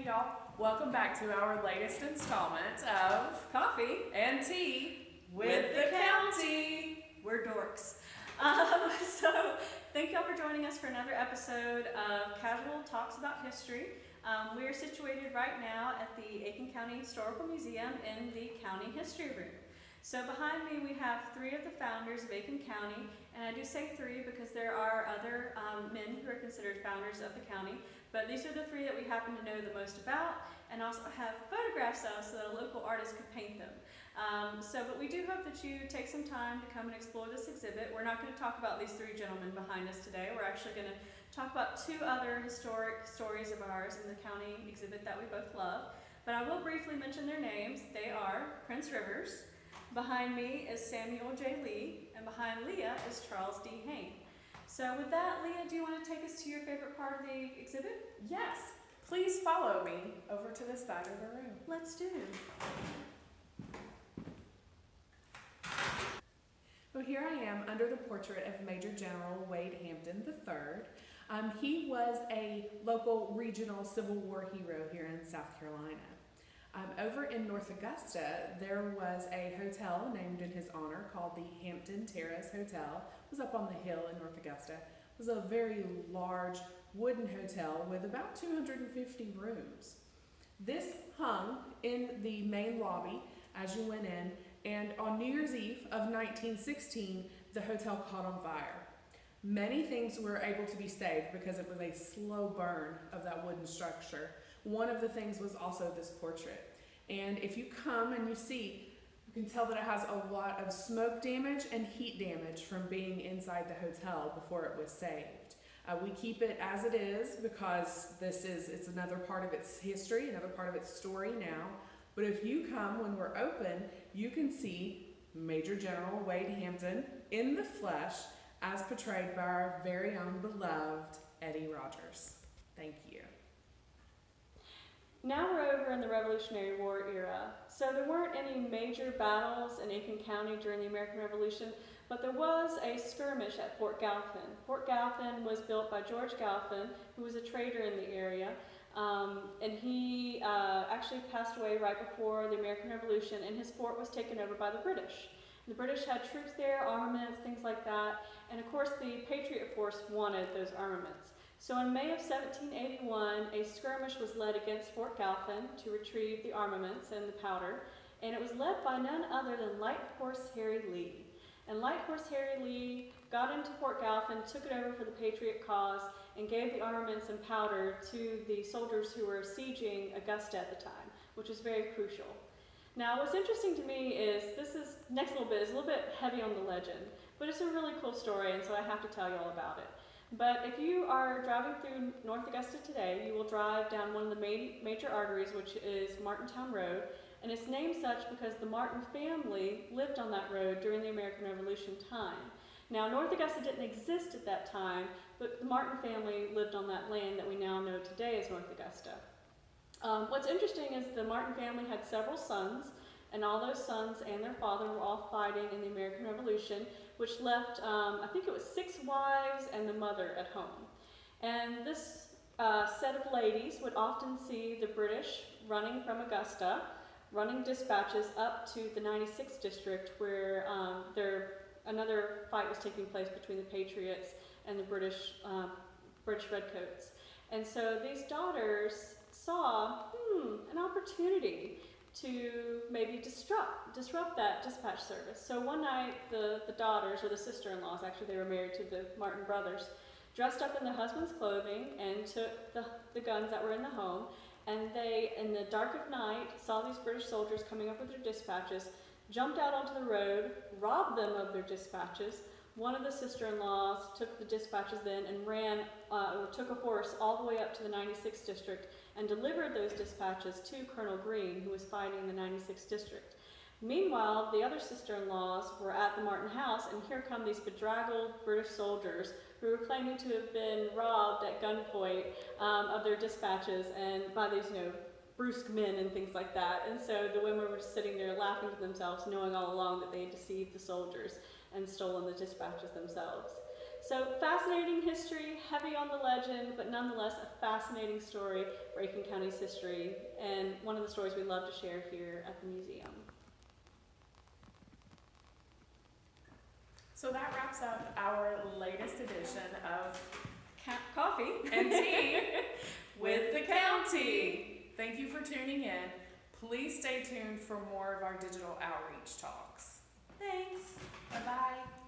Hey y'all, welcome back to our latest installment of Coffee and Tea with the County. We're dorks. So thank y'all for joining us for another episode of Casual Talks About History. We are situated right now at the Aiken County Historical Museum in the County History Room. So behind me we have three of the founders of Aiken County, and I do say three because there are other men who are considered founders of the county, but these are the three that we happen to know the most about, and also have photographs of so that a local artist could paint them. But we do hope that you take some time to come and explore this exhibit. We're not going to talk about these three gentlemen behind us today. We're actually going to talk about two other historic stories of ours in the county exhibit that we both love. But I will briefly mention their names. They are Prince Rivers. Behind me is Samuel J. Lee, and behind Leah is Charles D. Hayne. So with that, Leah, do you want to take us to your favorite part of the exhibit? Yes, please follow me over to this side of the room. Let's do. Well, here I am under the portrait of Major General Wade Hampton III. He was a local regional Civil War hero here in South Carolina. Over in North Augusta, there was a hotel named in his honor called the Hampton Terrace Hotel. It was up on the hill in North Augusta. It was a very large wooden hotel with about 250 rooms. This hung in the main lobby as you went in, and on New Year's Eve of 1916, the hotel caught on fire. Many things were able to be saved because it was a slow burn of that wooden structure. One of the things was also this portrait. And if you come and you see, you can tell that it has a lot of smoke damage and heat damage from being inside the hotel before it was saved. We keep it as it is because it's another part of its history, another part of its story now. But if you come when we're open, you can see Major General Wade Hampton in the flesh as portrayed by our very own beloved Eddie Rogers. Thank you. Now we're over in the Revolutionary War era. So there weren't any major battles in Aiken County during the American Revolution, but there was a skirmish at Fort Galpin. Fort Galpin was built by George Galpin, who was a trader in the area, and he actually passed away right before the American Revolution, and his fort was taken over by the British. The British had troops there, armaments, things like that, and of course the Patriot Force wanted those armaments. So in May of 1781, a skirmish was led against Fort Galpin to retrieve the armaments and the powder, and it was led by none other than Light Horse Harry Lee. And Light Horse Harry Lee got into Fort Galpin, took it over for the Patriot cause, and gave the armaments and powder to the soldiers who were sieging Augusta at the time, which was very crucial. Now what's interesting to me is next little bit is a little bit heavy on the legend, but it's a really cool story, and so I have to tell you all about it. But if you are driving through North Augusta today, you will drive down one of the major arteries, which is Martintown Road, and it's named such because the Martin family lived on that road during the American Revolution time. Now, North Augusta didn't exist at that time, but the Martin family lived on that land that we now know today as North Augusta. What's interesting is the Martin family had several sons, and all those sons and their father were all fighting in the American Revolution, which left, I think it was 6 wives and the mother at home. And this set of ladies would often see the British running from Augusta, running dispatches up to the 96th district where another fight was taking place between the Patriots and the British Redcoats. And so these daughters saw an opportunity to maybe disrupt that dispatch service. So one night the daughters, or the sister-in-laws, actually they were married to the Martin brothers, dressed up in their husband's clothing and took the guns that were in the home, and they, in the dark of night, saw these British soldiers coming up with their dispatches, jumped out onto the road, robbed them of their dispatches. One of the sister-in-laws took the dispatches then and took a horse all the way up to the 96th district and delivered those dispatches to Colonel Greene, who was fighting in the 96th district. Meanwhile, the other sister-in-laws were at the Martin house, and here come these bedraggled British soldiers who were claiming to have been robbed at gunpoint of their dispatches and by these, brusque men and things like that. And so the women were just sitting there laughing to themselves, knowing all along that they had deceived the soldiers and stolen the dispatches themselves. So fascinating history, heavy on the legend, but nonetheless a fascinating story for Aiken County's history, and one of the stories we love to share here at the museum. So that wraps up our latest edition of Coffee and Tea with the County. Thank you for tuning in. Please stay tuned for more of our digital outreach talks. Thanks. Bye-bye.